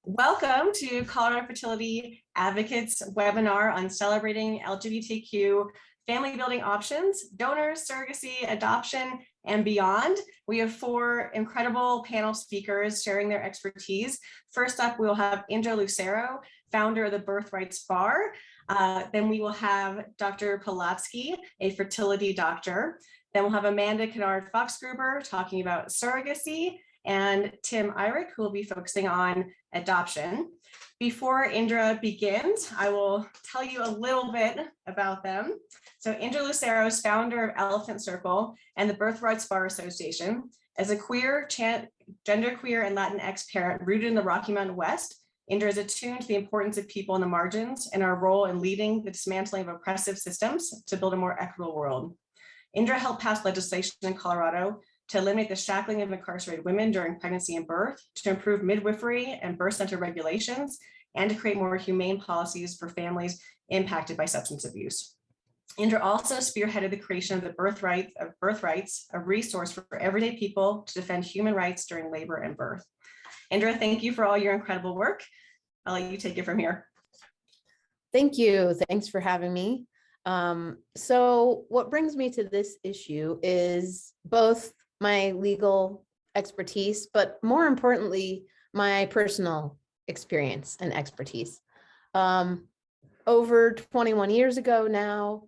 Welcome to Colorado Fertility Advocates webinar on celebrating LGBTQ family building options, donors, surrogacy, adoption, and beyond. We have four incredible panel speakers sharing their expertise. First up, we'll have Indra Lucero, founder of the Birthrights Bar. Then we will have Dr. Polatsky, a fertility doctor. Then we'll have Amanda Kennard-Foxgruber talking about surrogacy, and Tim Eyrich, who will be focusing on adoption. Before Indra begins, I will tell you a little bit about them. So Indra Lucero is founder of Elephant Circle and the Birthrights Bar Association. As a queer, genderqueer, and Latinx parent rooted in the Rocky Mountain West, Indra is attuned to the importance of people on the margins and our role in leading the dismantling of oppressive systems to build a more equitable world. Indra helped pass legislation in Colorado to eliminate the shackling of incarcerated women during pregnancy and birth, to improve midwifery and birth center regulations, and to create more humane policies for families impacted by substance abuse. Indra also spearheaded the creation of the Birthrights, a resource for everyday people to defend human rights during labor and birth. Indra, thank you for all your incredible work. I'll let you take it from here. Thank you. Thanks for having me. So what brings me to this issue is both my legal expertise, but more importantly, my personal experience and expertise. Over 21 years ago now,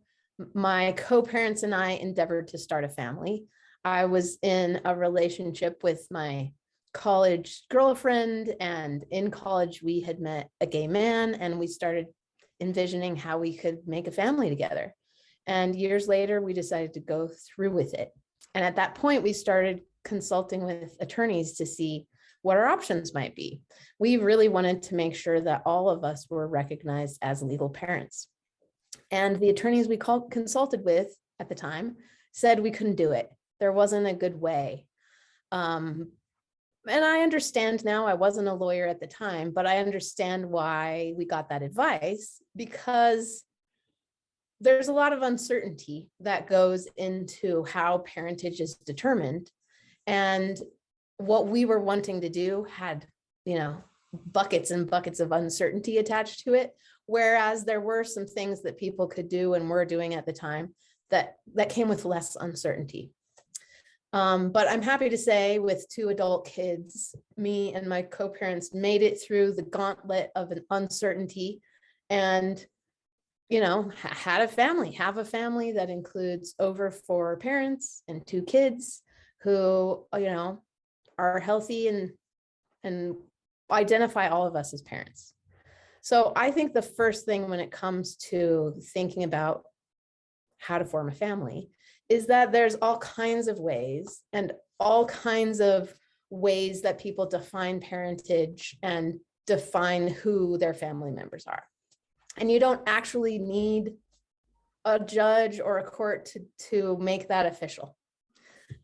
my co-parents and I endeavored to start a family. I was in a relationship with my college girlfriend, and in college we had met a gay man, and we started envisioning how we could make a family together. And years later, we decided to go through with it. And at that point, we started consulting with attorneys to see what our options might be. We really wanted to make sure that all of us were recognized as legal parents. And the attorneys we consulted with at the time said we couldn't do it. There wasn't a good way. And I understand now, I wasn't a lawyer at the time, but I understand why we got that advice, because there's a lot of uncertainty that goes into how parentage is determined. And what we were wanting to do had, buckets and buckets of uncertainty attached to it. Whereas there were some things that people could do and were doing at the time that came with less uncertainty. But I'm happy to say, with two adult kids, me and my co-parents made it through the gauntlet of an uncertainty and have a family that includes over 4 parents and 2 kids who, are healthy and identify all of us as parents. So I think the first thing when it comes to thinking about how to form a family is that there's all kinds of ways and all kinds of ways that people define parentage and define who their family members are. And you don't actually need a judge or a court to make that official.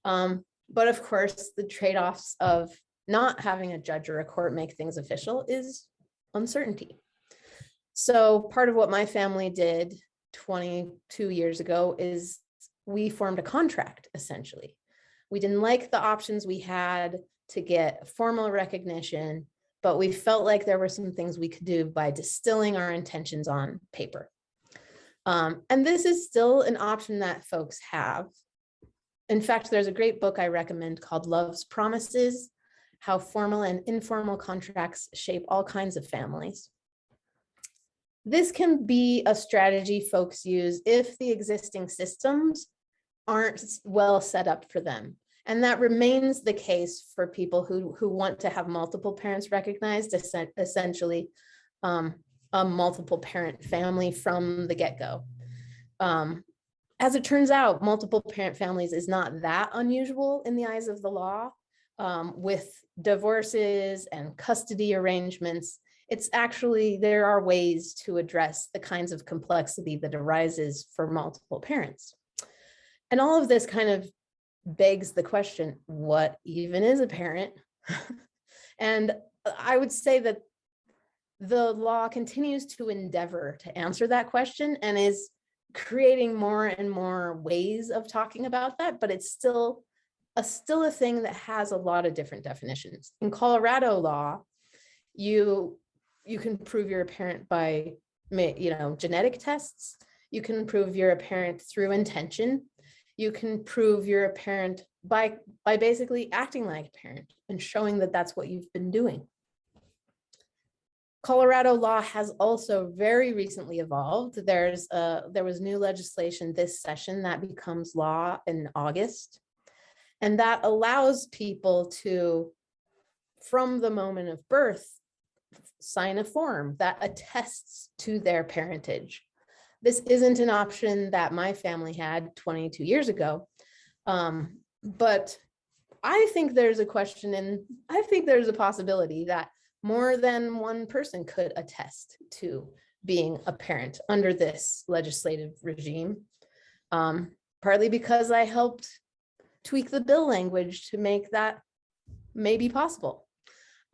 But of course, the trade-offs of not having a judge or a court make things official is uncertainty. So part of what my family did 22 years ago is we formed a contract, essentially. We didn't like the options we had to get formal recognition, but we felt like there were some things we could do by distilling our intentions on paper. And this is still an option that folks have. In fact, there's a great book I recommend called Love's Promises: How Formal and Informal Contracts Shape All Kinds of Families. This can be a strategy folks use if the existing systems aren't well set up for them. And that remains the case for people who want to have multiple parents recognized, essentially a multiple parent family from the get-go. As it turns out, multiple parent families is not that unusual in the eyes of the law. With divorces and custody arrangements, it's actually, there are ways to address the kinds of complexity that arises for multiple parents. And all of this kind of begs the question, what even is a parent? And I would say that the law continues to endeavor to answer that question and is creating more and more ways of talking about that, but it's still a thing that has a lot of different definitions. In Colorado law, You can prove you're a parent by, genetic tests. You can prove you're a parent through intention. You can prove you're a parent by basically acting like a parent and showing that that's what you've been doing. Colorado law has also very recently evolved. There was new legislation this session that becomes law in August, and that allows people to, from the moment of birth, sign a form that attests to their parentage. This isn't an option that my family had 22 years ago, but I think there's a question, and I think there's a possibility that more than one person could attest to being a parent under this legislative regime, partly because I helped tweak the bill language to make that maybe possible.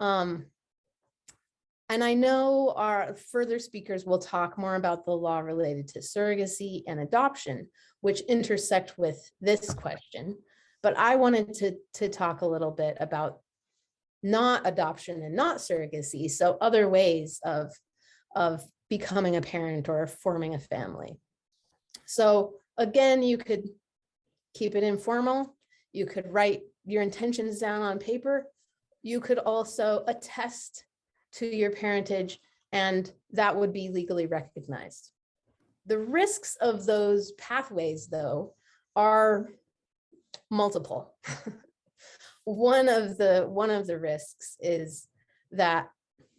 And I know our further speakers will talk more about the law related to surrogacy and adoption, which intersect with this question. But I wanted to talk a little bit about not adoption and not surrogacy, so other ways of becoming a parent or forming a family. So again, you could keep it informal. You could write your intentions down on paper. You could also attest to your parentage, and that would be legally recognized. The risks of those pathways, though, are multiple. One of the risks is that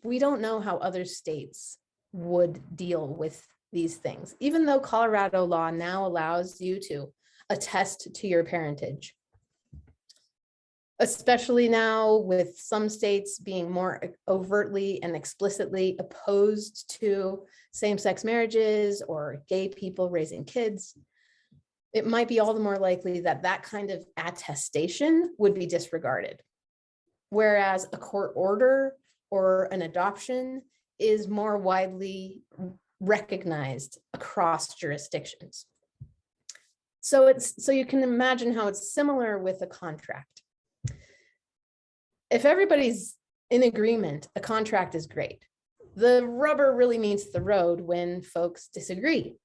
we don't know how other states would deal with these things, even though Colorado law now allows you to attest to your parentage. Especially now with some states being more overtly and explicitly opposed to same-sex marriages or gay people raising kids, it might be all the more likely that that kind of attestation would be disregarded. Whereas a court order or an adoption is more widely recognized across jurisdictions. So you can imagine how it's similar with a contract. If everybody's in agreement, a contract is great. The rubber really meets the road when folks disagree.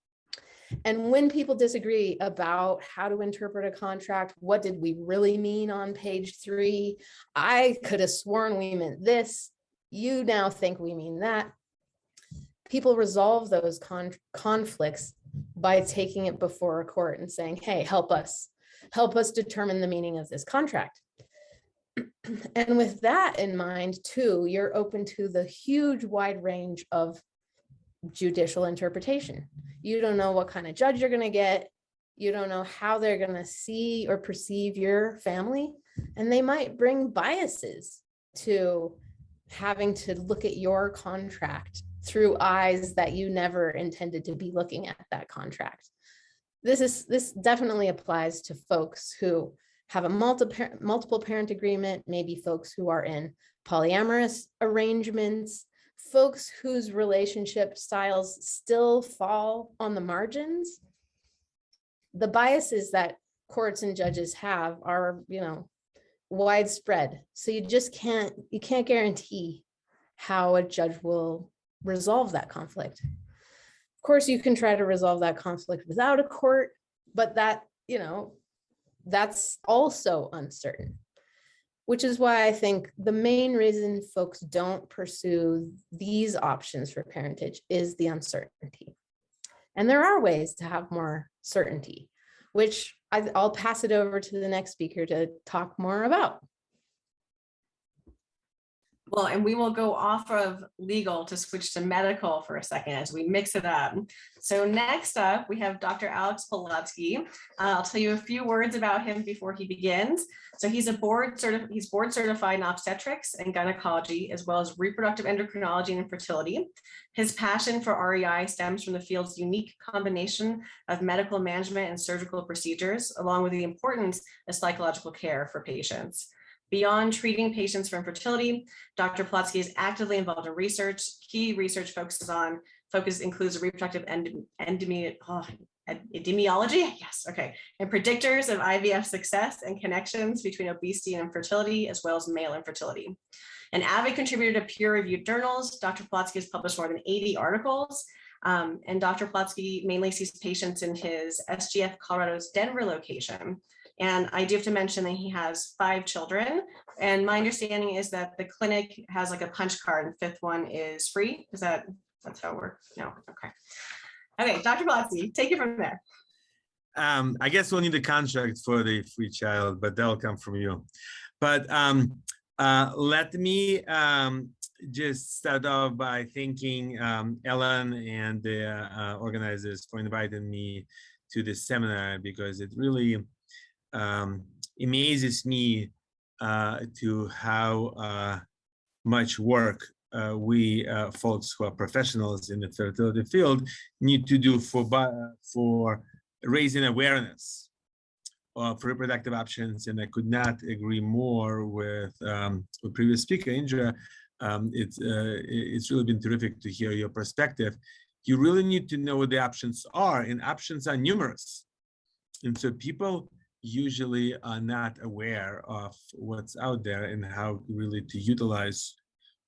And when people disagree about how to interpret a contract, what did we really mean on page 3? I could have sworn we meant this. You now think we mean that. People resolve those conflicts by taking it before a court and saying, hey, help us determine the meaning of this contract. And with that in mind, too, you're open to the huge wide range of judicial interpretation. You don't know what kind of judge you're going to get. You don't know how they're going to see or perceive your family. And they might bring biases to having to look at your contract through eyes that you never intended to be looking at that contract. This definitely applies to folks who have a multiple parent agreement, maybe folks who are in polyamorous arrangements, folks whose relationship styles still fall on the margins. The biases that courts and judges have are, widespread. So you can't guarantee how a judge will resolve that conflict. Of course, you can try to resolve that conflict without a court, but that's also uncertain, which is why I think the main reason folks don't pursue these options for parentage is the uncertainty. And there are ways to have more certainty, which I'll pass it over to the next speaker to talk more about. Well, and we will go off of legal to switch to medical for a second as we mix it up. So next up, we have Dr. Alex Polotsky. I'll tell you a few words about him before he begins. So he's board certified in obstetrics and gynecology, as well as reproductive endocrinology and fertility. His passion for REI stems from the field's unique combination of medical management and surgical procedures, along with the importance of psychological care for patients. Beyond treating patients for infertility, Dr. Polotsky is actively involved in research. Key research includes reproductive epidemiology, yes, okay, and predictors of IVF success and connections between obesity and infertility, as well as male infertility. An avid contributor to peer-reviewed journals, Dr. Plotsky has published more than 80 articles, and Dr. Plotsky mainly sees patients in his SGF Colorado's Denver location. And I do have to mention that he has 5 children. And my understanding is that the clinic has like a punch card and 5th one is free. Is that's how it works? No, okay. Okay, Dr. Plotsky, take it from there. I guess we'll need a contract for the free child, but that'll come from you. But let me just start off by thanking Ellen and the organizers for inviting me to this seminar, because it really amazes me to how much work we folks who are professionals in the fertility field need to do for raising awareness of reproductive options. And I could not agree more with the previous speaker, Indra. It's really been terrific to hear your perspective. You really need to know what the options are, and options are numerous. And so people usually are not aware of what's out there and how really to utilize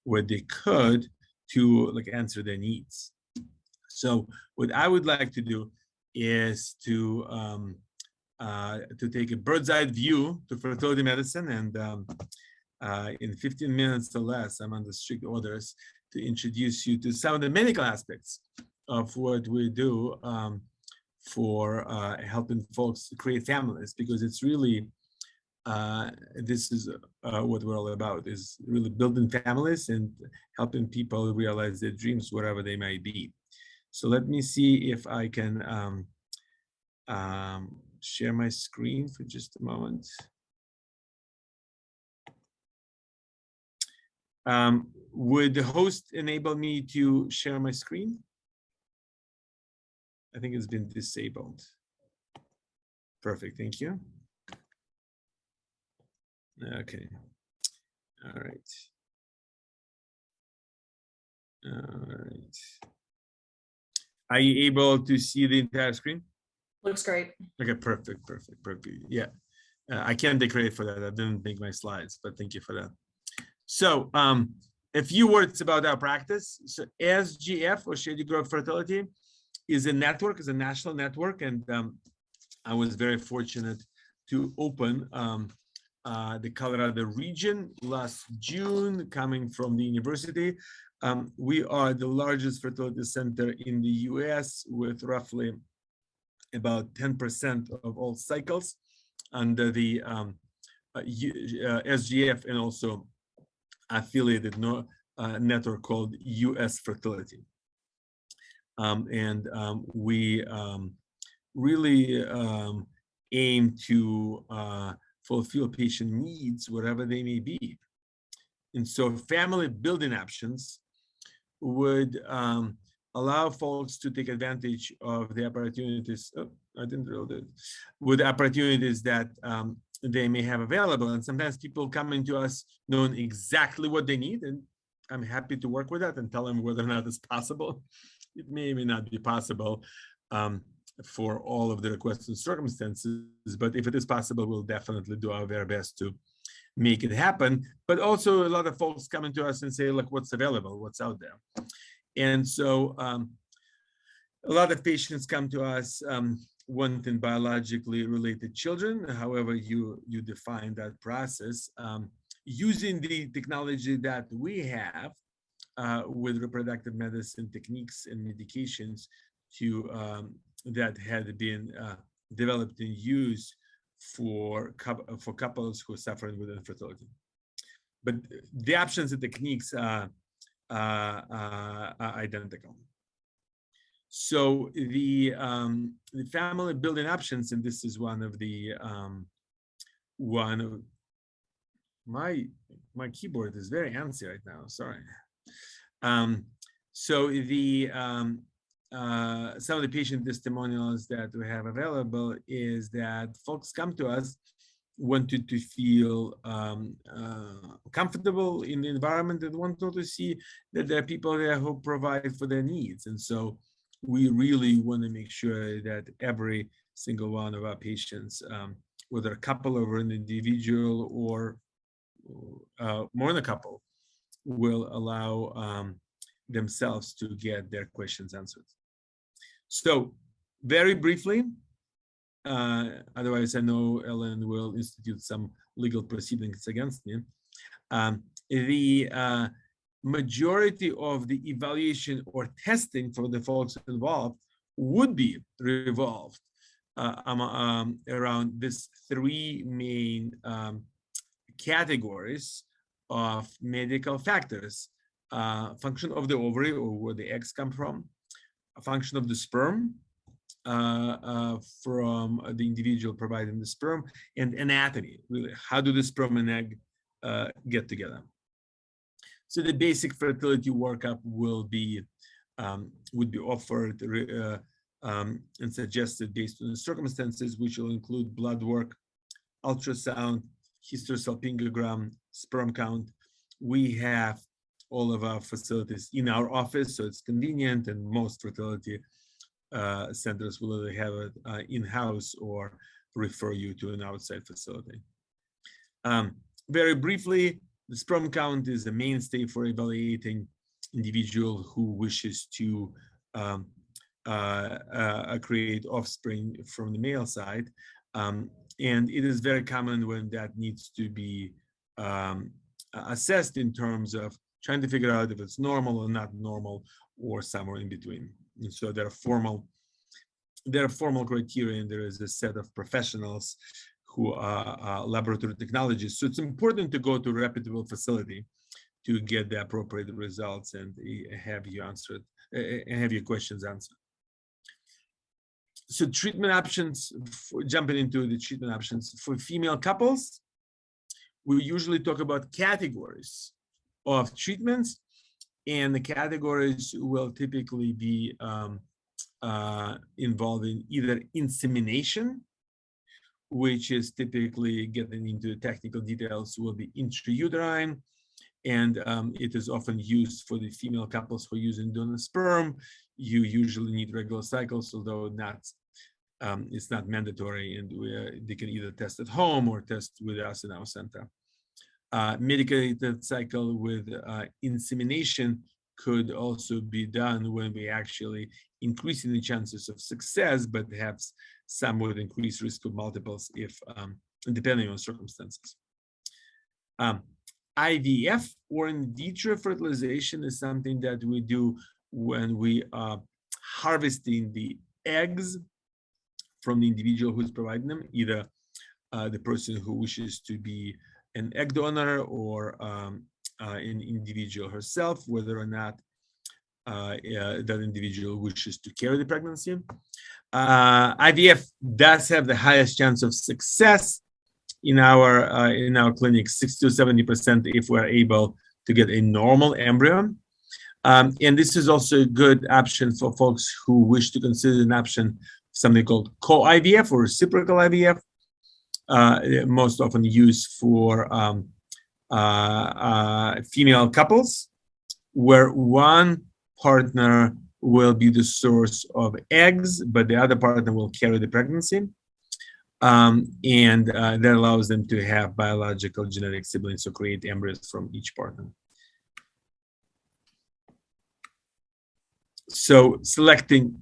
what they could to like answer their needs. So what I would like to do is to take a bird's eye view to fertility medicine, and in 15 minutes or less, I'm under strict orders to introduce you to some of the medical aspects of what we do for helping folks create families, because it's really this is what we're all about, is really building families and helping people realize their dreams wherever they may be. So let me see if I can share my screen for just a moment. Would the host enable me to share my screen? I think it's been disabled. Perfect, thank you. Okay, all right. All right. Are you able to see the entire screen? Looks great. Okay, perfect, perfect, perfect. Yeah, I can't take credit for that. I didn't make my slides, but thank you for that. So a few words about our practice. So SGF, or Shady Grove Fertility, is a network, is a national network. And I was very fortunate to open the Colorado region last June, coming from the university. We are the largest fertility center in the US, with roughly about 10% of all cycles under the SGF, and also affiliated network called US Fertility. We really aim to fulfill patient needs wherever they may be. And so family building options would allow folks to take advantage of the opportunities. Oh, I didn't realize it. With opportunities that they may have available. And sometimes people come into us knowing exactly what they need, and I'm happy to work with that and tell them whether or not it's possible. It may or may not be possible for all of the requests and circumstances, but if it is possible, we'll definitely do our very best to make it happen. But also a lot of folks coming to us and say, look, what's available, what's out there. And so a lot of patients come to us wanting biologically related children, however you define that process, using the technology that we have with reproductive medicine techniques and medications that had been developed and used for couples who are suffering with infertility. But the options and techniques are identical. So the family building options, and this is one of my keyboard is very antsy right now. Sorry. So the some of the patient testimonials that we have available is that folks come to us wanted to feel comfortable in the environment, and wanted to see that there are people there who provide for their needs. And so we really want to make sure that every single one of our patients, whether a couple or an individual or more than a couple, will allow themselves to get their questions answered. So very briefly, otherwise I know Ellen will institute some legal proceedings against me. The majority of the evaluation or testing for the folks involved would be revolved around these three main categories of medical factors: function of the ovary, or where the eggs come from, a function of the sperm from the individual providing the sperm, and anatomy. Really, how do the sperm and egg get together? So the basic fertility workup would be offered and suggested based on the circumstances, which will include blood work, ultrasound, hysterosalpingogram, sperm count. We have all of our facilities in our office, so it's convenient, and most fertility centers will either have it in-house or refer you to an outside facility. Very briefly, the sperm count is the mainstay for evaluating individual who wishes to create offspring from the male side. And it is very common when that needs to be assessed in terms of trying to figure out if it's normal or not normal, or somewhere in between. And so there are formal criteria, and there is a set of professionals who are laboratory technologists. So it's important to go to a reputable facility to get the appropriate results and have you answered, have your questions answered. So treatment options, jumping into the treatment options for female couples, we usually talk about categories of treatments, and the categories will typically be involving either insemination, which is typically, getting into the technical details, will be intrauterine, and it is often used for the female couples who are using donor sperm. You usually need regular cycles, although it's not mandatory, and they can either test at home or test with us in our center. Medicated cycle with insemination could also be done when we actually increasing the chances of success, but have somewhat increased risk of multiples if depending on circumstances. IVF, or in vitro fertilization, is something that we do when we are harvesting the eggs from the individual who's providing them, either the person who wishes to be an egg donor or an individual herself, whether or not that individual wishes to carry the pregnancy. IVF does have the highest chance of success in our clinic, 60 to 70% if we're able to get a normal embryo. And this is also a good option for folks who wish to consider an option, something called co-IVF or reciprocal IVF, most often used for female couples, where one partner will be the source of eggs, but the other partner will carry the pregnancy. And that allows them to have biological genetic siblings, so create embryos from each partner. So selecting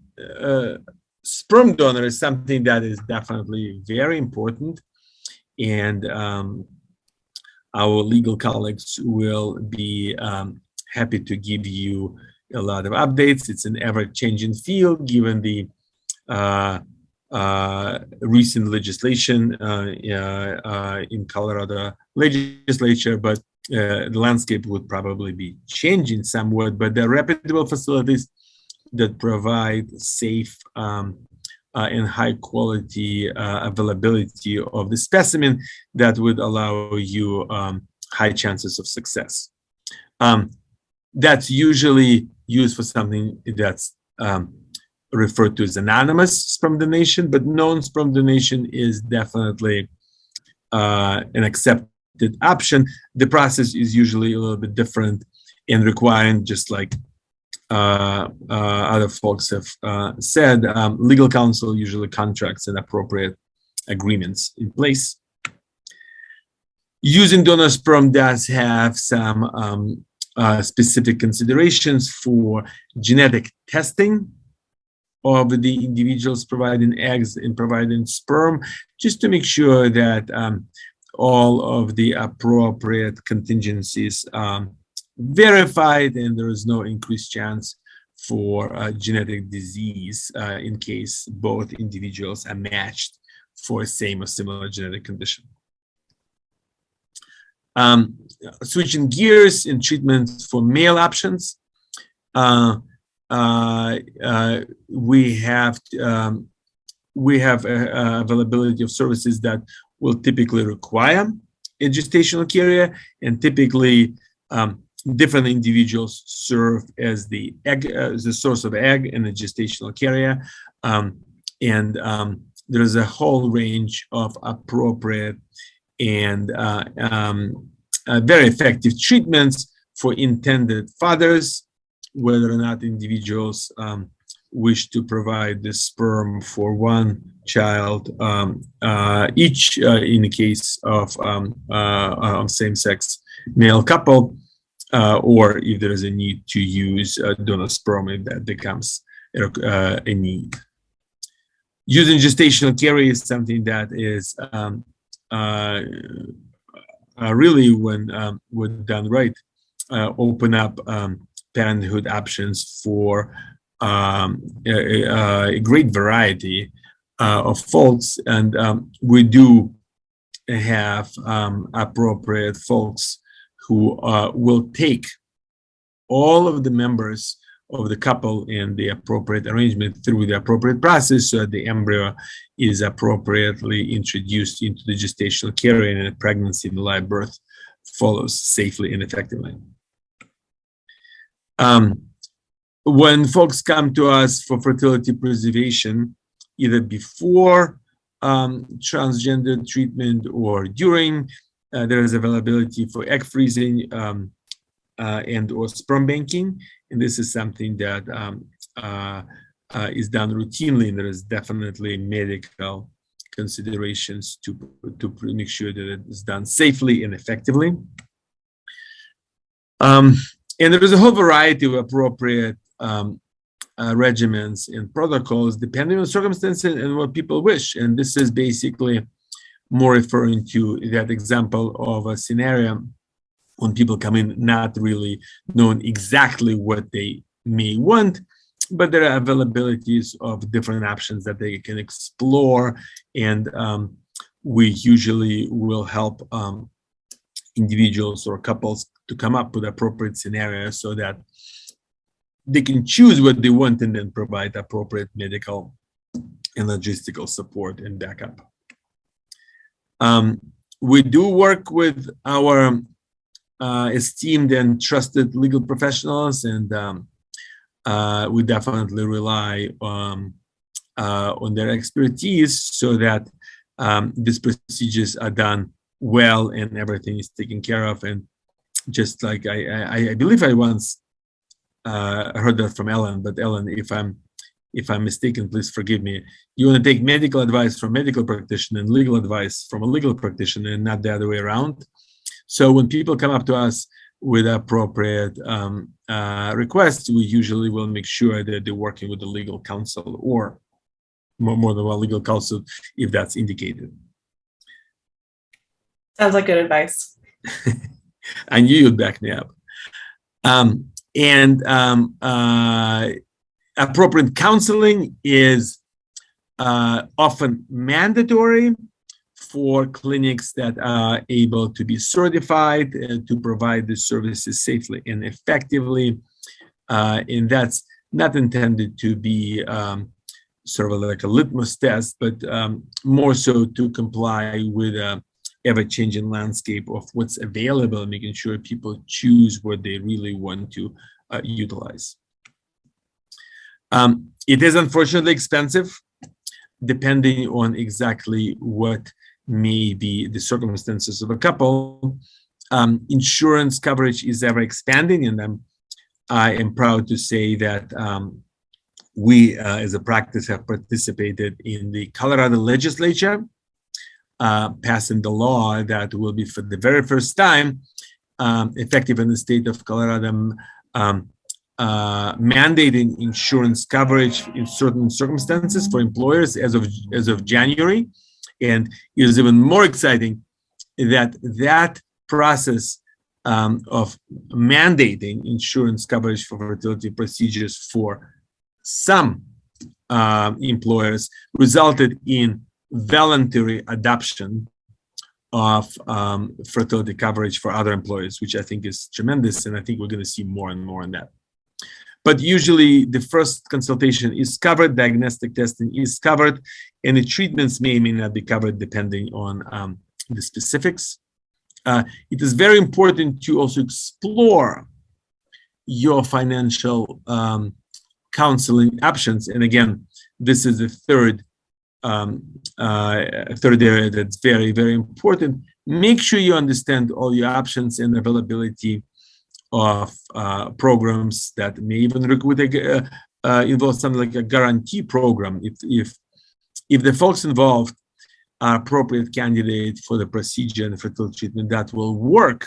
sperm donor is something that is definitely very important, and our legal colleagues will be happy to give you a lot of updates. It's an ever-changing field given the recent legislation in Colorado legislature, but the landscape would probably be changing somewhat. But there are reputable facilities that provide safe and high quality availability of the specimen that would allow you high chances of success. That's usually used for something that's referred to as anonymous sperm donation, but known sperm donation is definitely an accepted option. The process is usually a little bit different and requiring, just like other folks have said, legal counsel usually contracts and appropriate agreements in place. Using donor sperm does have some specific considerations for genetic testing of the individuals providing eggs and providing sperm, just to make sure that all of the appropriate contingencies verified and there is no increased chance for genetic disease in case both individuals are matched for a same or similar genetic condition. Switching gears in treatments for male options, we have availability of services that will typically require a gestational carrier, and typically different individuals serve as the egg, as the source of egg and the gestational carrier, there is a whole range of appropriate and very effective treatments for intended fathers, whether or not individuals wish to provide the sperm for one child each in the case of same-sex male couple, or if there is a need to use donor sperm if that becomes a need. Using gestational carrier is something that is really, when done right, open up parenthood options for a great variety of folks, and we do have appropriate folks who will take all of the members of the couple and the appropriate arrangement through the appropriate process so that the embryo is appropriately introduced into the gestational carrier and a pregnancy and live birth follows safely and effectively. When folks come to us for fertility preservation, either before transgender treatment or during, there is availability for egg freezing and or sperm banking, and this is something that is done routinely, and there is definitely medical considerations to make sure that it is done safely and effectively. And there is a whole variety of appropriate regimens and protocols depending on circumstances and what people wish. And this is basically more referring to that example of a scenario when people come in not really knowing exactly what they may want, but there are availabilities of different options that they can explore. And we usually will help individuals or couples to come up with appropriate scenarios so that they can choose what they want and then provide appropriate medical and logistical support and backup. We do work with our esteemed and trusted legal professionals, and we definitely rely on their expertise so that these procedures are done well and everything is taken care of. And just like I believe I once heard that from Ellen, but Ellen, if I'm mistaken, please forgive me. You want to take medical advice from a medical practitioner and legal advice from a legal practitioner, and not the other way around. So when people come up to us with appropriate requests, we usually will make sure that they're working with the legal counsel or more than one legal counsel if that's indicated. Sounds like good advice. I knew you'd back me up. Appropriate counseling is often mandatory for clinics that are able to be certified to provide the services safely and effectively. And that's not intended to be sort of like a litmus test, but more so to comply with ever-changing landscape of what's available, making sure people choose what they really want to utilize. It is unfortunately expensive, depending on exactly what may be the circumstances of a couple. Insurance coverage is ever expanding, and I am proud to say that we, as a practice, have participated in the Colorado legislature, passing the law that will be, for the very first time, effective in the state of Colorado, mandating insurance coverage in certain circumstances for employers as of January. And it is even more exciting that process of mandating insurance coverage for fertility procedures for some employers resulted in voluntary adoption of fertility coverage for other employers, which I think is tremendous, and I think we're going to see more and more on that. But usually the first consultation is covered, diagnostic testing is covered, and the treatments may or may not be covered depending on the specifics. It is very important to also explore your financial counseling options. And again, this is the third area that's very, very important. Make sure you understand all your options and availability of programs that may even involve something like a guarantee program. If the folks involved are appropriate candidates for the procedure and the fertility treatment that will work,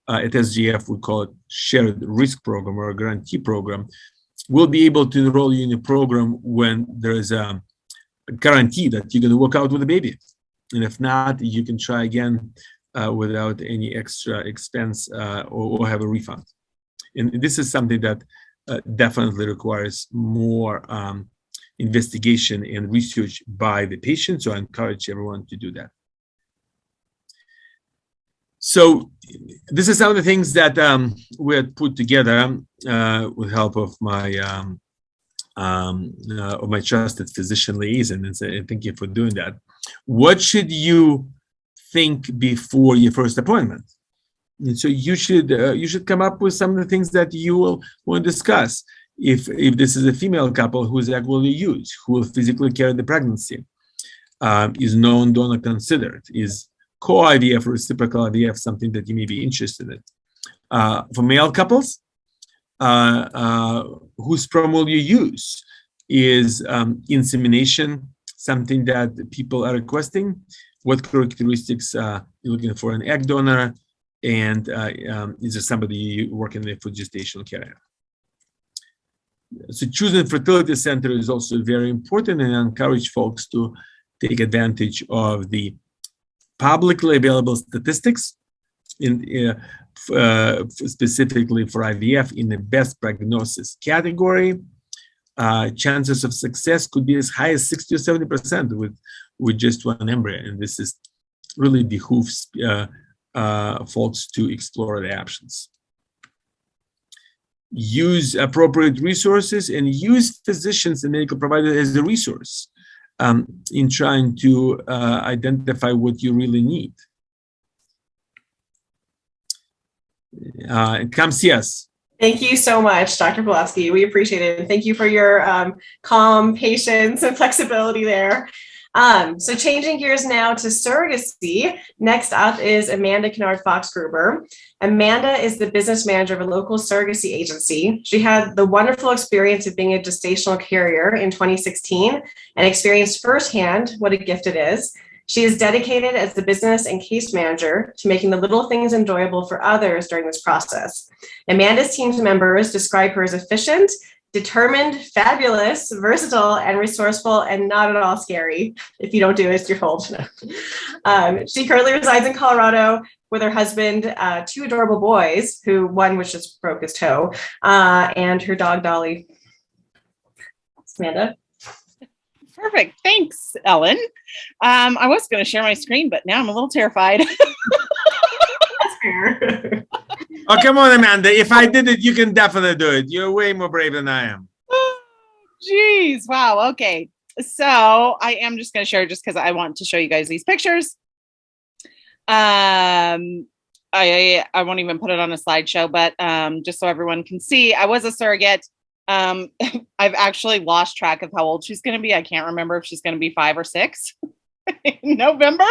at SGF we call it shared risk program or a guarantee program, we'll be able to enroll you in a program when there is a guarantee that you're going to work out with a baby. And if not, you can try again without any extra expense or have a refund. And this is something that definitely requires more investigation and research by the patient. So I encourage everyone to do that. So this is some of the things that we had put together with help of my trusted physician liaison, and thank you for doing that. What should you think before your first appointment? And so you should come up with some of the things that you will want to discuss. If this is a female couple who is equally used, who will physically carry the pregnancy, is known donor considered, is co-IVF or reciprocal IVF something that you may be interested in? For male couples, whose sperm will you use? Is insemination something that people are requesting? What characteristics you're looking for an egg donor? And is there somebody working there for gestational care? So choosing fertility center is also very important, and I encourage folks to take advantage of the publicly available statistics specifically for IVF in the best prognosis category. Chances of success could be as high as 60 or 70% with just one embryo, and this is really behooves folks to explore the options. Use appropriate resources and use physicians and medical providers as the resource in trying to identify what you really need. Come see us. Thank you so much, Dr. Pawlowski. We appreciate it. And thank you for your calm patience and flexibility there. So changing gears now to surrogacy. Next up is Amanda Kennard Fox-Gruber. Amanda is the business manager of a local surrogacy agency. She had the wonderful experience of being a gestational carrier in 2016 and experienced firsthand what a gift it is. She is dedicated as the business and case manager to making the little things enjoyable for others during this process. Amanda's team members describe her as efficient, determined, fabulous, versatile, and resourceful, and not at all scary. If you don't do as you're told. She currently resides in Colorado with her husband, two adorable boys, who one which just broke his toe, and her dog Dolly. Amanda. Perfect. Thanks, Ellen. I was going to share my screen, but now I'm a little terrified. That's fair. Oh, come on, Amanda. If I did it, you can definitely do it. You're way more brave than I am. Geez. Wow. Okay. So I am just going to share just because I want to show you guys these pictures. I won't even put it on a slideshow, but just so everyone can see, I was a surrogate. I've actually lost track of how old she's going to be. I can't remember if she's going to be 5 or 6 in November.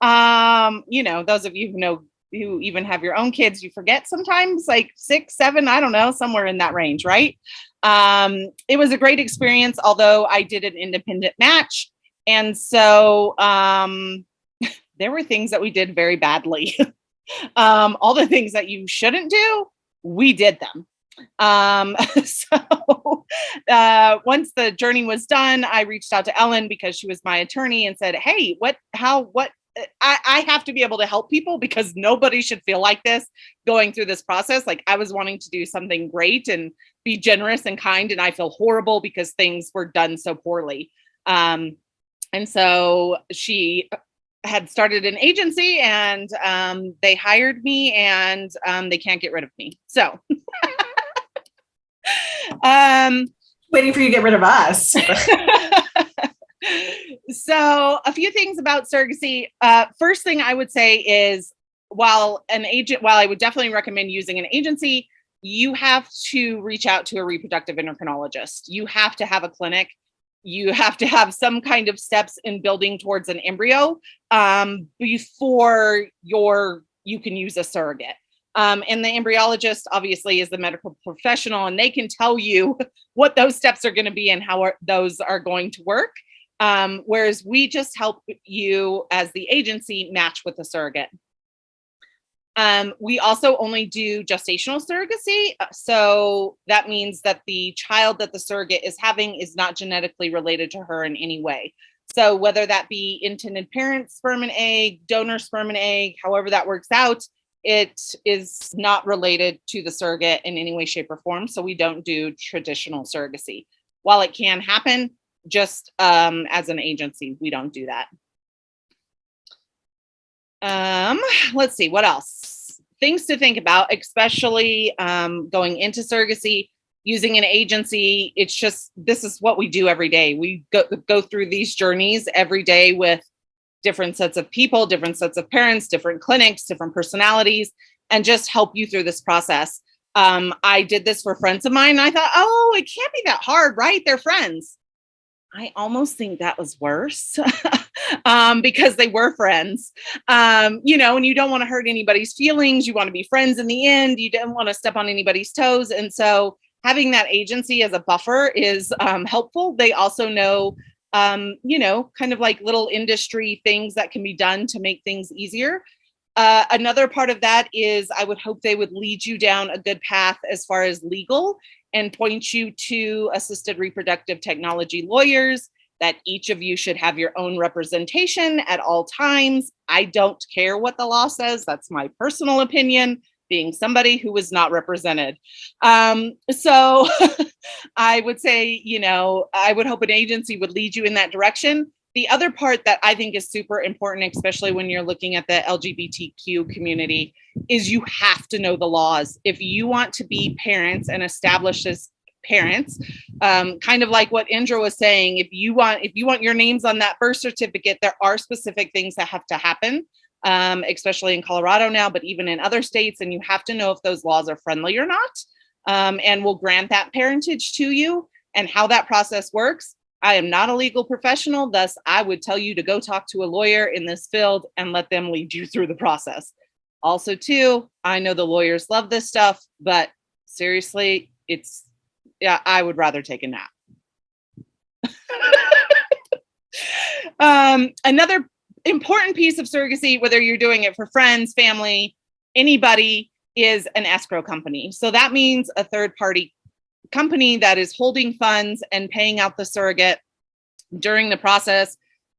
You know, those of you who know, who even have your own kids, you forget sometimes, like 6, 7, I don't know, somewhere in that range, right? It was a great experience, although I did an independent match. And so there were things that we did very badly. All the things that you shouldn't do, we did them. So once the journey was done, I reached out to Ellen because she was my attorney and said, hey, I have to be able to help people because nobody should feel like this going through this process. Like, I was wanting to do something great and be generous and kind, and I feel horrible because things were done so poorly. And so she had started an agency, and they hired me, and they can't get rid of me. So waiting for you to get rid of us. So a few things about surrogacy. First thing I would say is, while I would definitely recommend using an agency, you have to reach out to a reproductive endocrinologist. You have to have a clinic. You have to have some kind of steps in building towards an embryo before you can use a surrogate. And the embryologist obviously is the medical professional, and they can tell you what those steps are going to be and how those are going to work. Whereas we just help you as the agency match with a surrogate. We also only do gestational surrogacy. So that means that the child that the surrogate is having is not genetically related to her in any way. So whether that be intended parent sperm and egg, donor sperm and egg, however that works out, it is not related to the surrogate in any way, shape, or form. So we don't do traditional surrogacy. While it can happen, just as an agency, we don't do that. Let's see, what else? Things to think about, especially going into surrogacy, using an agency. It's just, this is what we do every day. We go through these journeys every day with different sets of people, different sets of parents, different clinics, different personalities, and just help you through this process. I did this for friends of mine, and I thought, oh, it can't be that hard, right? They're friends. I almost think that was worse because they were friends, and you don't want to hurt anybody's feelings. You want to be friends in the end. You don't want to step on anybody's toes. And so having that agency as a buffer is helpful. They also know, kind of like little industry things that can be done to make things easier. Another part of that is I would hope they would lead you down a good path as far as legal and point you to assisted reproductive technology lawyers, that each of you should have your own representation at all times. I don't care what the law says. That's my personal opinion, being somebody who was not represented. So I would say, I would hope an agency would lead you in that direction. The other part that I think is super important, especially when you're looking at the LGBTQ community, is you have to know the laws. If you want to be parents and establish as parents, kind of like what Indra was saying, if you want your names on that birth certificate, there are specific things that have to happen, especially in Colorado now, but even in other states, and you have to know if those laws are friendly or not, and will grant that parentage to you and how that process works. I am not a legal professional, thus I would tell you to go talk to a lawyer in this field and let them lead you through the process. Also, too, I know the lawyers love this stuff, but seriously, I would rather take a nap. Another important piece of surrogacy, whether you're doing it for friends, family, anybody, is an escrow company. So that means a third-party company that is holding funds and paying out the surrogate during the process,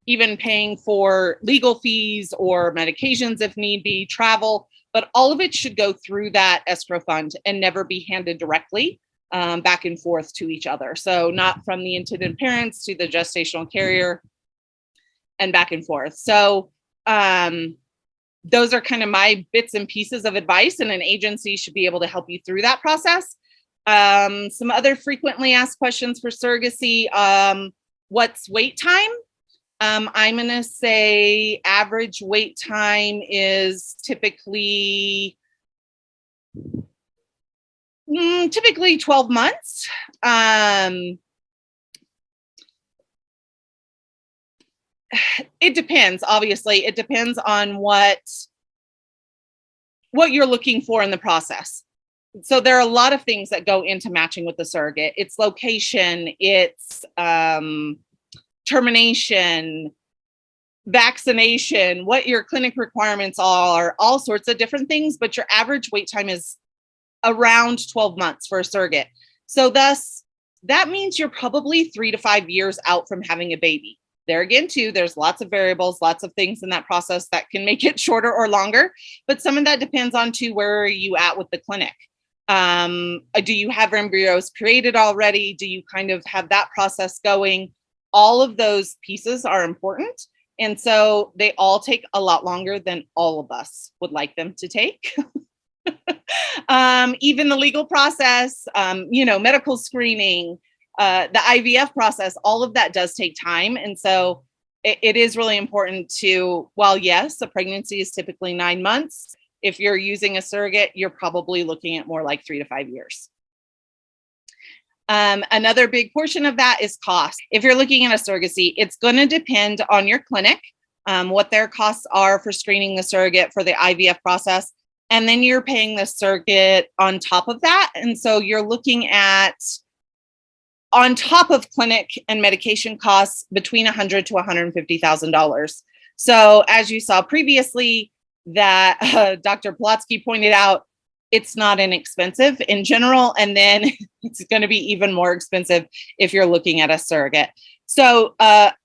even paying for legal fees or medications if need be, travel, but all of it should go through that escrow fund and never be handed directly back and forth to each other. So not from the intended parents to the gestational carrier and back and forth. So those are kind of my bits and pieces of advice, and an agency should be able to help you through that process. Some other frequently asked questions for surrogacy. What's wait time? I'm going to say average wait time is typically 12 months. It depends, obviously. It depends on what you're looking for in the process. So there are a lot of things that go into matching with the surrogate. It's location, it's termination, vaccination, what your clinic requirements are, all sorts of different things, but your average wait time is around 12 months for a surrogate. So thus, that means you're probably 3 to 5 years out from having a baby. There again, too, there's lots of variables, lots of things in that process that can make it shorter or longer, but some of that depends on to where are you at with the clinic. Do you have embryos created already? Do you kind of have that process going? All of those pieces are important. And so they all take a lot longer than all of us would like them to take. Even the legal process, medical screening, the IVF process, all of that does take time. And so it is really important to, while yes, a pregnancy is typically 9 months, if you're using a surrogate, you're probably looking at more like 3 to 5 years. Another big portion of that is cost. If you're looking at a surrogacy, it's going to depend on your clinic, what their costs are for screening the surrogate for the IVF process. And then you're paying the surrogate on top of that. And so you're looking at, on top of clinic and medication costs, between $100,000 to $150,000. So as you saw previously, that Dr. Plotsky pointed out, it's not inexpensive in general, and then it's going to be even more expensive if you're looking at a surrogate. So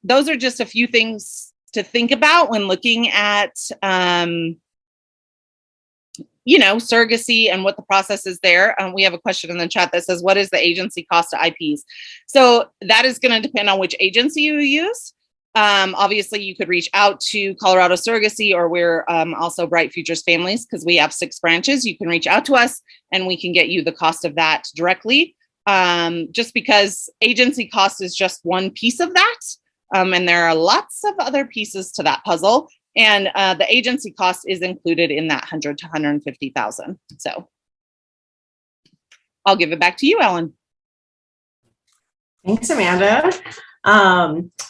those are just a few things to think about when looking at surrogacy and what the process is there. We have a question in the chat that says, what is the agency cost to IPs? So that is going to depend on which agency you use. Obviously, you could reach out to Colorado Surrogacy, or we're also Bright Futures Families, because we have 6 branches. You can reach out to us and we can get you the cost of that directly. Just because agency cost is just one piece of that. And there are lots of other pieces to that puzzle. And the agency cost is included in that $100,000 to $150,000. So I'll give it back to you, Ellen. Thanks, Amanda.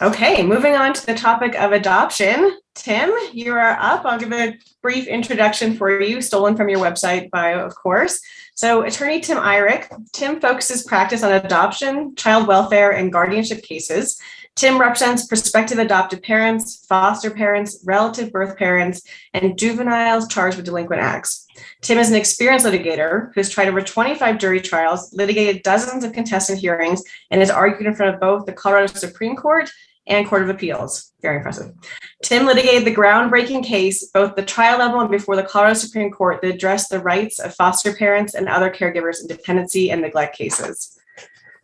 Okay, moving on to the topic of adoption. Tim, you are up. I'll give a brief introduction for you, stolen from your website bio, of course. So attorney Tim Eyrich. Tim focuses practice on adoption, child welfare, and guardianship cases. Tim represents prospective adoptive parents, foster parents, relative birth parents, and juveniles charged with delinquent acts. Tim is an experienced litigator who has tried over 25 jury trials, litigated dozens of contestant hearings, and has argued in front of both the Colorado Supreme Court and Court of Appeals. Very impressive. Tim litigated the groundbreaking case, both the trial level and before the Colorado Supreme Court, that addressed the rights of foster parents and other caregivers in dependency and neglect cases.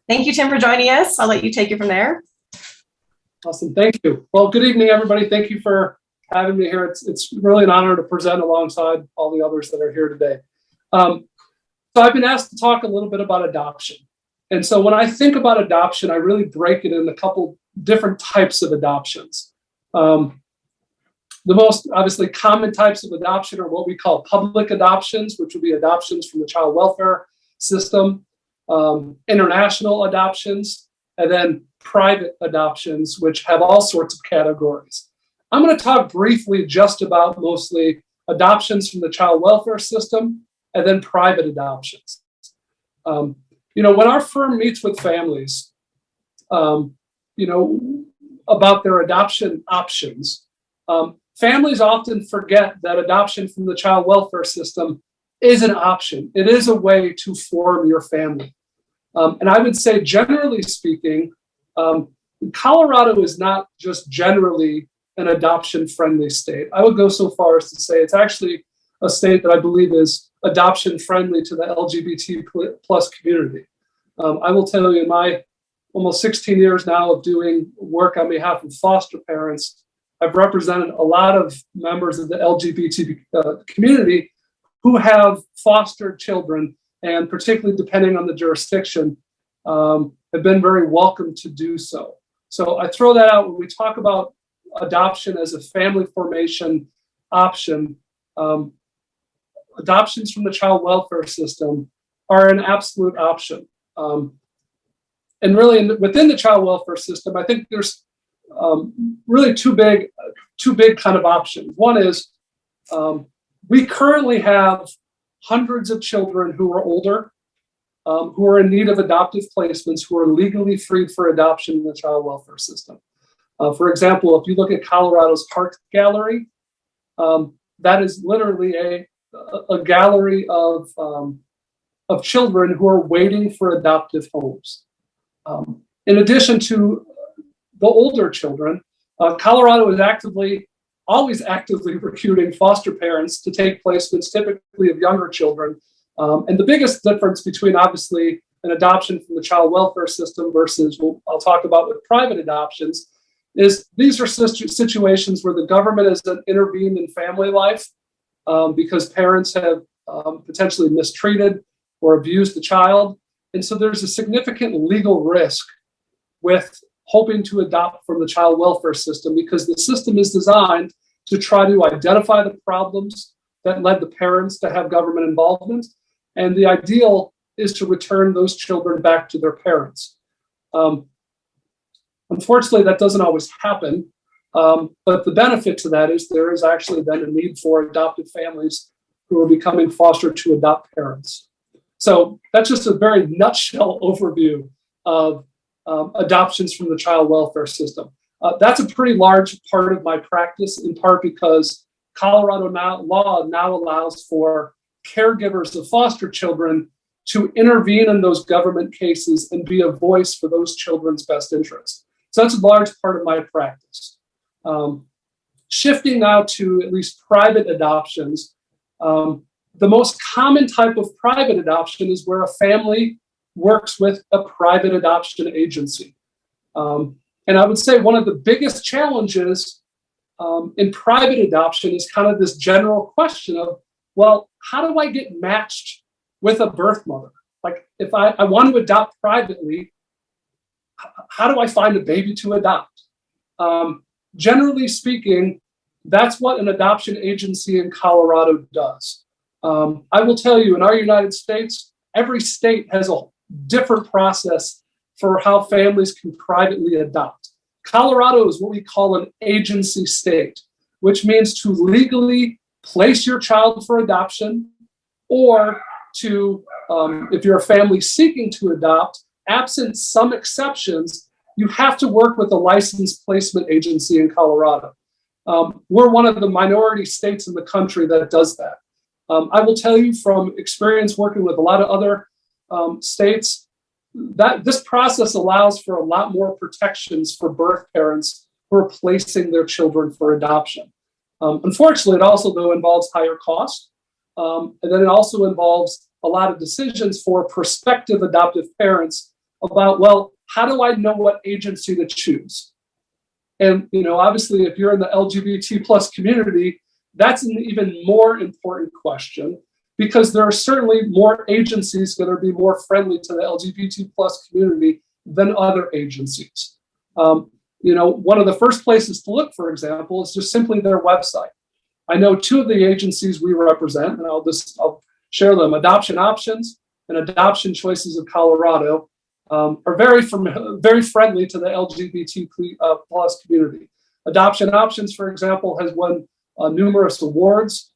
Thank you, Tim, for joining us. I'll let you take it from there. Awesome, thank you. Well, good evening, everybody. Thank you for having me here. It's really an honor to present alongside all the others that are here today. So I've been asked to talk a little bit about adoption. And so when I think about adoption, I really break it into a couple different types of adoptions. The most obviously common types of adoption are what we call public adoptions, which would be adoptions from the child welfare system, international adoptions, and then private adoptions, which have all sorts of categories. I'm going to talk briefly just about mostly adoptions from the child welfare system and then private adoptions. When our firm meets with families, about their adoption options, families often forget that adoption from the child welfare system is an option. It is a way to form your family. And I would say, generally speaking, Colorado is not just generally an adoption-friendly state. I would go so far as to say it's actually a state that I believe is adoption-friendly to the LGBT plus community. I will tell you, in my almost 16 years now of doing work on behalf of foster parents, I've represented a lot of members of the LGBT community who have fostered children, and particularly depending on the jurisdiction, have been very welcome to do so. So I throw that out when we talk about adoption as a family formation option. Adoptions from the child welfare system are an absolute option. And really within the child welfare system, I think there's really two big kind of options. One is we currently have hundreds of children who are older, who are in need of adoptive placements, who are legally freed for adoption in the child welfare system. For example, if you look at Colorado's Heart Gallery, that is literally a gallery of children who are waiting for adoptive homes. In addition to the older children, Colorado is always actively recruiting foster parents to take placements, typically of younger children. And the biggest difference between obviously an adoption from the child welfare system versus what I'll talk about with private adoptions is these are situations where the government has intervened in family life because parents have potentially mistreated or abused the child. And so there's a significant legal risk with hoping to adopt from the child welfare system because the system is designed to try to identify the problems that led the parents to have government involvement. And the ideal is to return those children back to their parents. Unfortunately, that doesn't always happen. But the benefit to that is there is actually then a need for adoptive families who are becoming foster to adopt parents. So that's just a very nutshell overview of adoptions from the child welfare system. That's a pretty large part of my practice, in part because Colorado law now allows for caregivers of foster children to intervene in those government cases and be a voice for those children's best interests. So that's a large part of my practice. Shifting now to at least private adoptions, the most common type of private adoption is where a family works with a private adoption agency. And I would say one of the biggest challenges in private adoption is kind of this general question of, well, how do I get matched with a birth mother? Like if I want to adopt privately, how do I find a baby to adopt? Generally speaking, that's what an adoption agency in Colorado does. I will tell you, in our United States, every state has a different process for how families can privately adopt. Colorado is what we call an agency state, which means to legally place your child for adoption, or to, if you're a family seeking to adopt, absent some exceptions, you have to work with a licensed placement agency in Colorado. We're one of the minority states in the country that does that. I will tell you from experience working with a lot of other states, that this process allows for a lot more protections for birth parents who are placing their children for adoption. Unfortunately, it also, though, involves higher costs. And then it also involves a lot of decisions for prospective adoptive parents about, well, how do I know what agency to choose? And, you know, obviously, if you're in the LGBT plus community, that's an even more important question, because there are certainly more agencies that are be more friendly to the LGBT plus community than other agencies. You know, one of the first places to look, for example, is just simply their website. I know two of the agencies we represent, and I'll share them. Adoption Options and Adoption Choices of Colorado are very friendly to the LGBT plus community. Adoption Options, for example, has won numerous awards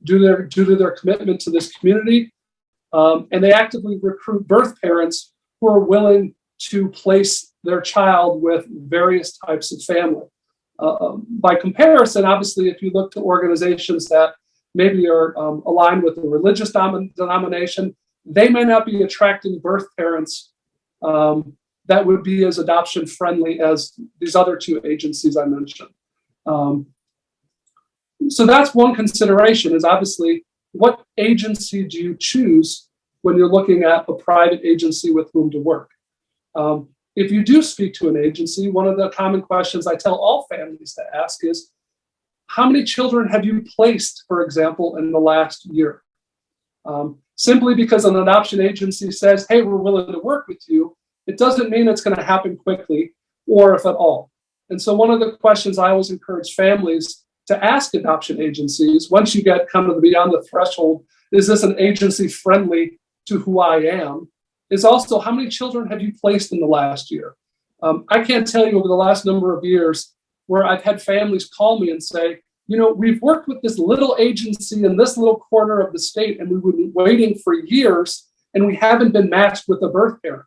due to their commitment to this community, and they actively recruit birth parents who are willing to place their child with various types of family. By comparison, obviously, if you look to organizations that maybe are aligned with a religious denomination, they may not be attracting birth parents that would be as adoption friendly as these other two agencies I mentioned. So that's one consideration, is obviously what agency do you choose when you're looking at a private agency with whom to work? If you do speak to an agency, one of the common questions I tell all families to ask is, how many children have you placed, for example, in the last year? Simply because an adoption agency says, hey, we're willing to work with you, it doesn't mean it's going to happen quickly, or if at all. And so one of the questions I always encourage families to ask adoption agencies, once you get kind of beyond the threshold, is this an agency friendly to who I am, is also, how many children have you placed in the last year? I can't tell you over the last number of years where I've had families call me and say, you know, we've worked with this little agency in this little corner of the state, and we've been waiting for years, and we haven't been matched with a birth parent.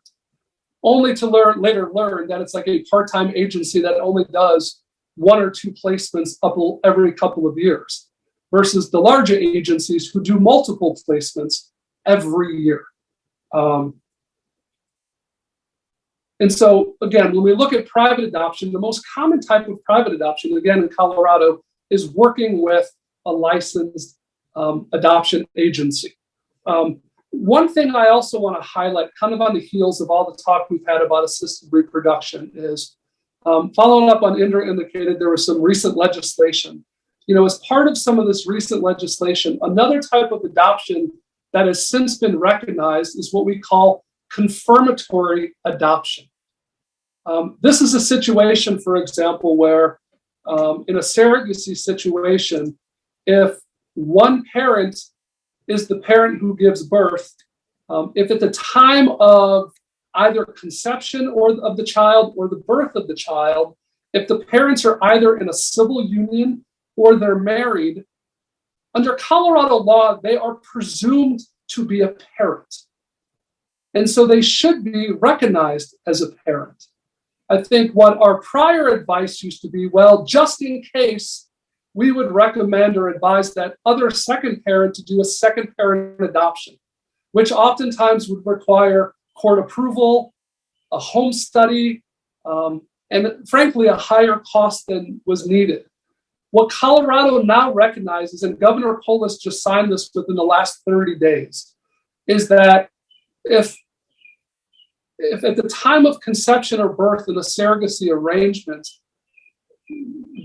only to later learn that it's like a part-time agency that only does 1 or 2 placements every couple of years, versus the larger agencies who do multiple placements every year. And so, again, when we look at private adoption, the most common type of private adoption, again, in Colorado, is working with a licensed adoption agency. One thing I also want to highlight, kind of on the heels of all the talk we've had about assisted reproduction, is following up on Indra indicated there was some recent legislation. As part of some of this recent legislation, another type of adoption that has since been recognized is what we call confirmatory adoption. This is a situation, for example, where in a surrogacy situation, if one parent is the parent who gives birth, if at the time of either conception or of the child or the birth of the child, if the parents are either in a civil union or they're married, under Colorado law, they are presumed to be a parent. And so they should be recognized as a parent. I think what our prior advice used to be, well, just in case, we would recommend or advise that other second parent to do a second parent adoption, which oftentimes would require court approval, a home study, and frankly, a higher cost than was needed. What Colorado now recognizes, and Governor Polis just signed this within the last 30 days, is that if at the time of conception or birth in a surrogacy arrangement,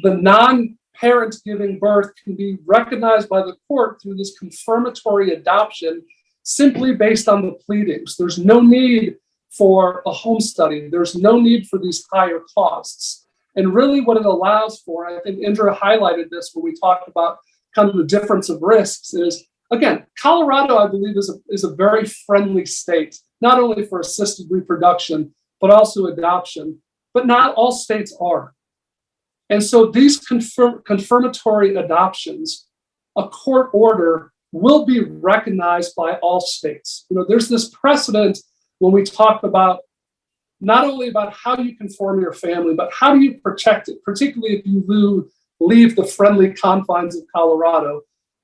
the non-parent giving birth can be recognized by the court through this confirmatory adoption simply based on the pleadings. There's no need for a home study. There's no need for these higher costs. And really what it allows for, I think Indra highlighted this when we talked about kind of the difference of risks, is, again, Colorado, I believe, is a very friendly state, not only for assisted reproduction, but also adoption. But not all states are. And so these confirmatory adoptions, a court order will be recognized by all states. There's this precedent when we talk about not only about how you can form your family, but how do you protect it, particularly if you leave the friendly confines of Colorado.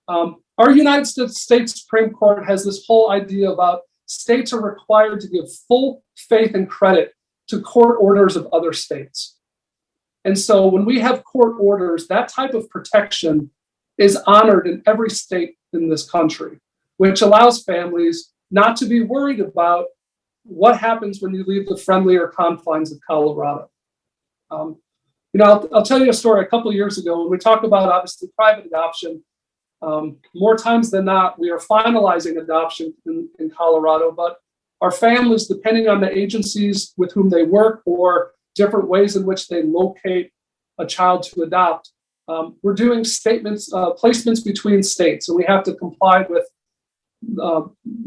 Our United States Supreme Court has this whole idea about states are required to give full faith and credit to court orders of other states. And so when we have court orders, that type of protection is honored in every state in this country, which allows families not to be worried about what happens when you leave the friendlier confines of Colorado. I'll tell you a story. A couple of years ago, when we talk about obviously private adoption, more times than not, we are finalizing adoption in Colorado, but our families, depending on the agencies with whom they work or different ways in which they locate a child to adopt, we're doing placements between states, and we have to comply with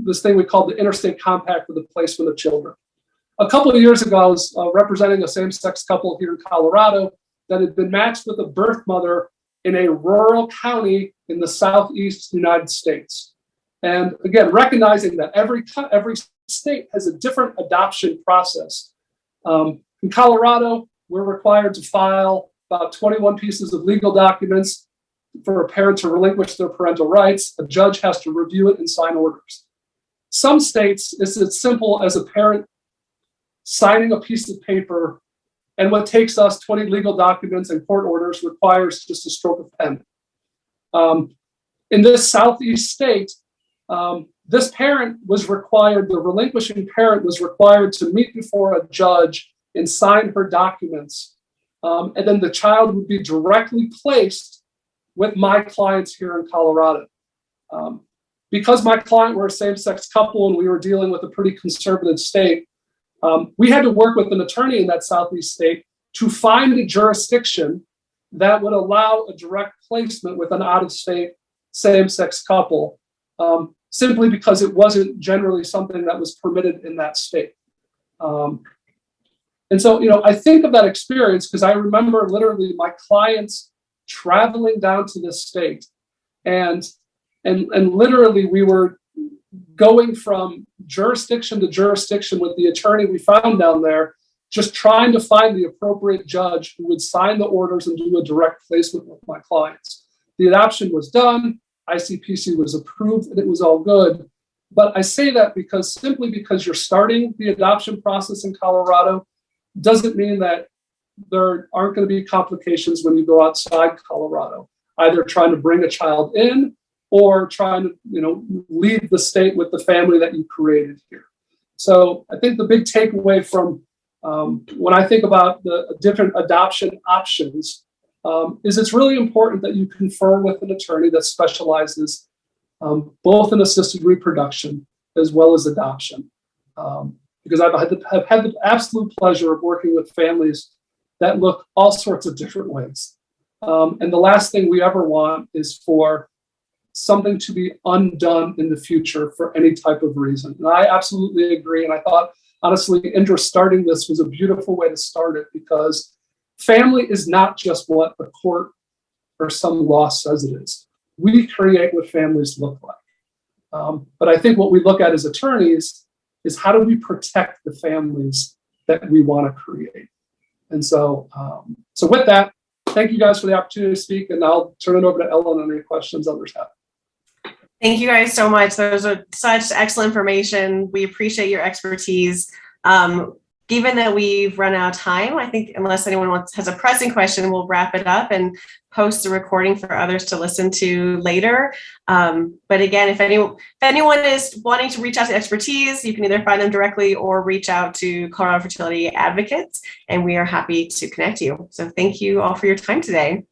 this thing we call the Interstate Compact for the Placement of Children. A couple of years ago, I was representing a same-sex couple here in Colorado that had been matched with a birth mother in a rural county in the southeast United States. And again, recognizing that every state has a different adoption process. In Colorado, we're required to file about 21 pieces of legal documents for a parent to relinquish their parental rights. A judge has to review it and sign orders. Some states, it's as simple as a parent signing a piece of paper, and what takes us 20 legal documents and court orders requires just a stroke of pen. In this southeast state, this parent was required, the relinquishing parent was required to meet before a judge and sign her documents. And then the child would be directly placed with my clients here in Colorado. Because my client were a same-sex couple and we were dealing with a pretty conservative state, we had to work with an attorney in that southeast state to find a jurisdiction that would allow a direct placement with an out-of-state same-sex couple, simply because it wasn't generally something that was permitted in that state. And so, I think of that experience because I remember literally my clients traveling down to this state, and literally we were going from jurisdiction to jurisdiction with the attorney we found down there, just trying to find the appropriate judge who would sign the orders and do a direct placement with my clients. The adoption was done, ICPC was approved, and it was all good. But I say that because simply because you're starting the adoption process in Colorado doesn't mean that there aren't going to be complications when you go outside Colorado, either trying to bring a child in or trying to, leave the state with the family that you created here. So I think the big takeaway from when I think about the different adoption options is it's really important that you confer with an attorney that specializes both in assisted reproduction as well as adoption. Because I've had the absolute pleasure of working with families that look all sorts of different ways. And the last thing we ever want is for something to be undone in the future for any type of reason. And I absolutely agree. And I thought, honestly, Indra starting this was a beautiful way to start it, because family is not just what a court or some law says it is. We create what families look like. But I think what we look at as attorneys is how do we protect the families that we want to create? And so, with that, thank you guys for the opportunity to speak, and I'll turn it over to Ellen on any questions others have. Thank you guys so much. Those are such excellent information. We appreciate your expertise. Given that we've run out of time, I think unless anyone has a pressing question, we'll wrap it up and post the recording for others to listen to later. But again, if anyone is wanting to reach out to expertise, you can either find them directly or reach out to Colorado Fertility Advocates, and we are happy to connect you. So thank you all for your time today.